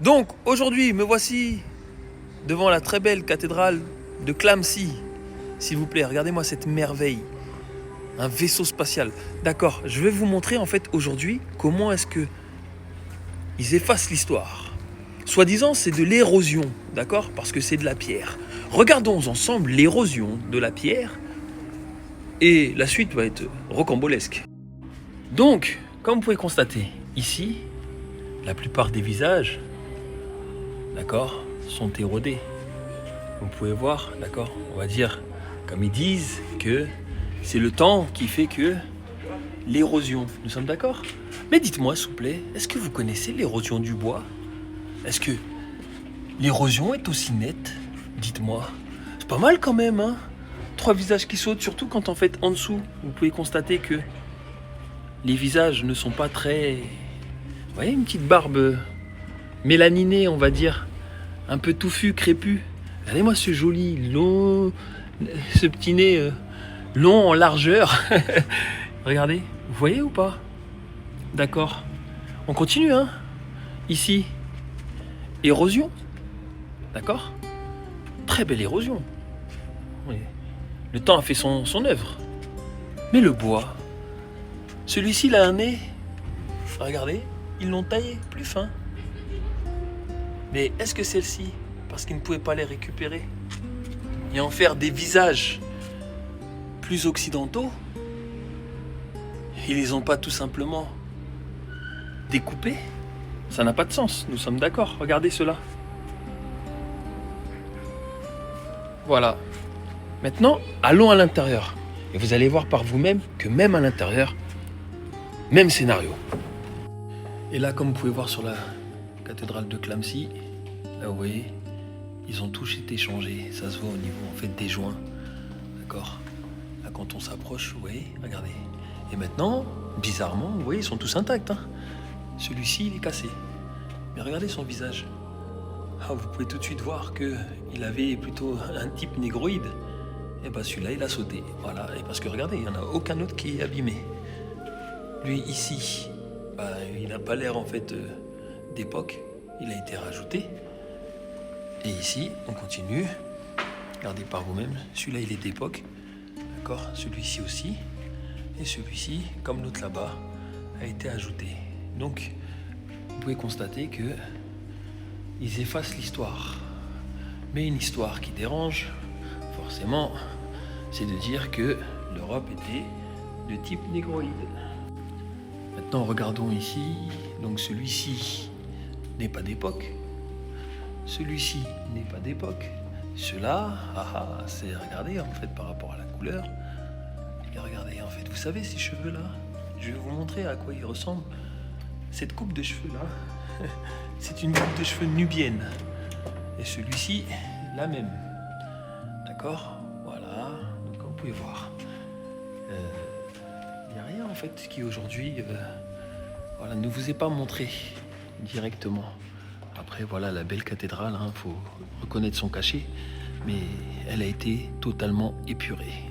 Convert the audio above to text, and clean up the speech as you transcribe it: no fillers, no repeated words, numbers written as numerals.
Donc aujourd'hui, me voici devant la très belle cathédrale de Clamecy. S'il vous plaît, regardez-moi cette merveille. Un vaisseau spatial. D'accord, je vais vous montrer en fait aujourd'hui comment est-ce que ils effacent l'histoire. Soi-disant, c'est de l'érosion, d'accord? Parce que c'est de la pierre. Regardons ensemble l'érosion de la pierre et la suite va être rocambolesque. Donc, comme vous pouvez constater, ici, la plupart des visages, d'accord, sont érodés. Vous pouvez voir, d'accord, on va dire, comme ils disent, que c'est le temps qui fait que l'érosion. Nous sommes d'accord? Mais dites-moi, s'il vous plaît, est-ce que vous connaissez l'érosion du bois? Est-ce que l'érosion est aussi nette? Dites-moi. C'est pas mal quand même, hein? 3 visages qui sautent, surtout quand en fait en dessous, vous pouvez constater que les visages ne sont pas très... Vous voyez, une petite barbe mélaninée, on va dire, un peu touffu, crépus. Regardez-moi ce joli long, ce petit nez long en largeur. Regardez, vous voyez ou pas? D'accord. On continue, hein? Ici, érosion. D'accord? Très belle érosion. Oui. Le temps a fait son œuvre. Mais le bois, celui-ci, il a un nez. Regardez, ils l'ont taillé plus fin. Mais est-ce que celle-ci, parce qu'ils ne pouvaient pas les récupérer et en faire des visages plus occidentaux, ils les ont pas tout simplement découpés? Ça n'a pas de sens, nous sommes d'accord. Regardez cela. Voilà. Maintenant, allons à l'intérieur. Et vous allez voir par vous-même que même à l'intérieur, même scénario. Et là, comme vous pouvez voir sur la cathédrale de Clamecy, là vous voyez, ils ont tous été changés. Ça se voit au niveau en fait des joints. D'accord? Là quand on s'approche, vous voyez, regardez. Et maintenant, bizarrement, vous voyez, ils sont tous intacts. Hein. Celui-ci, il est cassé. Mais regardez son visage. Ah, vous pouvez tout de suite voir qu'il avait plutôt un type négroïde. Et bien celui-là, il a sauté. Voilà. Et parce que regardez, il n'y en a aucun autre qui est abîmé. Lui, ici, il n'a pas l'air en fait d'époque. Il a été rajouté. Et ici, on continue. Regardez par vous-même. Celui-là, il est d'époque. D'accord? Celui-ci aussi. Et celui-ci, comme l'autre là-bas, a été ajouté. Donc, vous pouvez constater que ils effacent l'histoire. Mais une histoire qui dérange, forcément, c'est de dire que l'Europe était de type négroïde. Maintenant, regardons ici. Donc, celui-ci n'est pas d'époque. Celui-ci n'est pas d'époque. Cela, c'est, regardez, en fait, par rapport à la couleur. Et regardez, en fait, vous savez, ces cheveux-là, je vais vous montrer à quoi ils ressemblent. Cette coupe de cheveux-là, c'est une coupe de cheveux nubienne. Et celui-ci, la même. D'accord? Voilà, donc comme vous pouvez voir. Il n'y a rien en fait qui aujourd'hui voilà, ne vous est pas montré directement. Après voilà la belle cathédrale, faut reconnaître son cachet, mais elle a été totalement épurée.